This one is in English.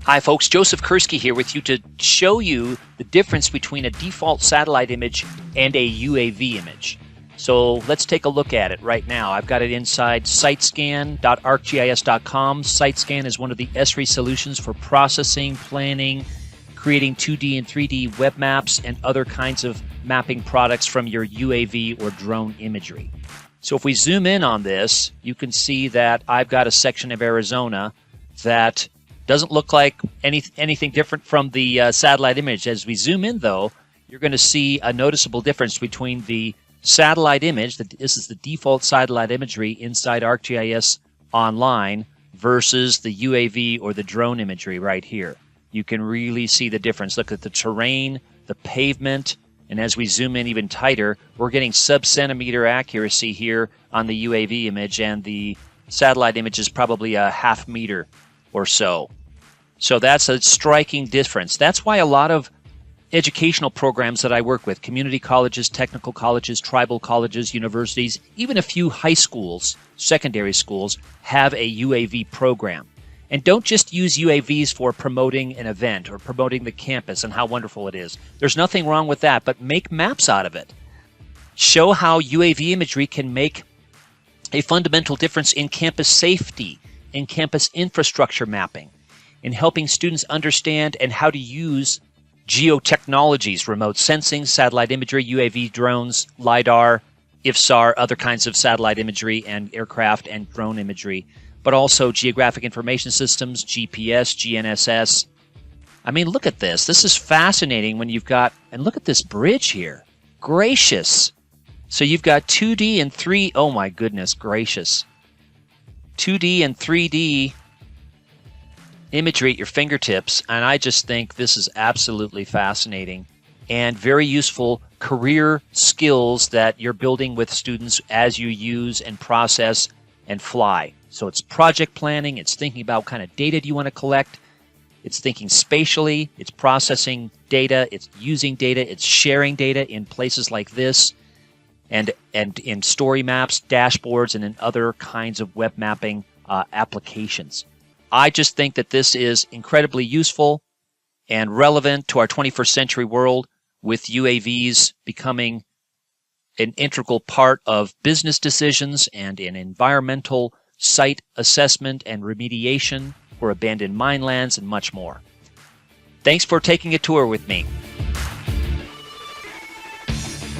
Hi folks, Joseph Kursky here with you to show you the difference between a default satellite image and a UAV image. So let's take a look at it right now. I've got it inside sitescan.arcgis.com. Sitescan is one of the Esri solutions for processing, planning, creating 2D and 3D web maps and other kinds of mapping products from your UAV or drone imagery. So if we zoom in on this, you can see that I've got a section of Arizona that doesn't look like anything different from the satellite image. As we zoom in, though, you're going to see a noticeable difference between the satellite image, this is the default satellite imagery inside ArcGIS Online, versus the UAV or the drone imagery right here. You can really see the difference. Look at the terrain, the pavement, and as we zoom in even tighter, we're getting sub-centimeter accuracy here on the UAV image, and the satellite image is probably a half meter or so. So that's a striking difference. That's why a lot of educational programs that I work with, community colleges, technical colleges, tribal colleges, universities, even a few high schools, secondary schools, have a UAV program. And don't just use UAVs for promoting an event or promoting the campus and how wonderful it is. There's nothing wrong with that, but make maps out of it. Show how UAV imagery can make a fundamental difference in campus safety, in campus infrastructure mapping, in helping students understand and how to use geotechnologies, remote sensing, satellite imagery, UAV drones, LiDAR, IFSAR, other kinds of satellite imagery and aircraft and drone imagery, but also geographic information systems, GPS, GNSS. I mean, look at this. This is fascinating when you've got, and look at this bridge here. Gracious. So you've got 2D and 3D, oh my goodness gracious. 2D and 3D imagery at your fingertips, and I just think this is absolutely fascinating and very useful career skills that you're building with students as you use and process and fly. So it's project planning, it's thinking about what kind of data do you want to collect, it's thinking spatially, it's processing data, it's using data, it's sharing data in places like this, and in story maps, dashboards, and in other kinds of web mapping applications. I just think that this is incredibly useful and relevant to our 21st century world, with UAVs becoming an integral part of business decisions and in environmental site assessment and remediation for abandoned mine lands and much more. Thanks for taking a tour with me.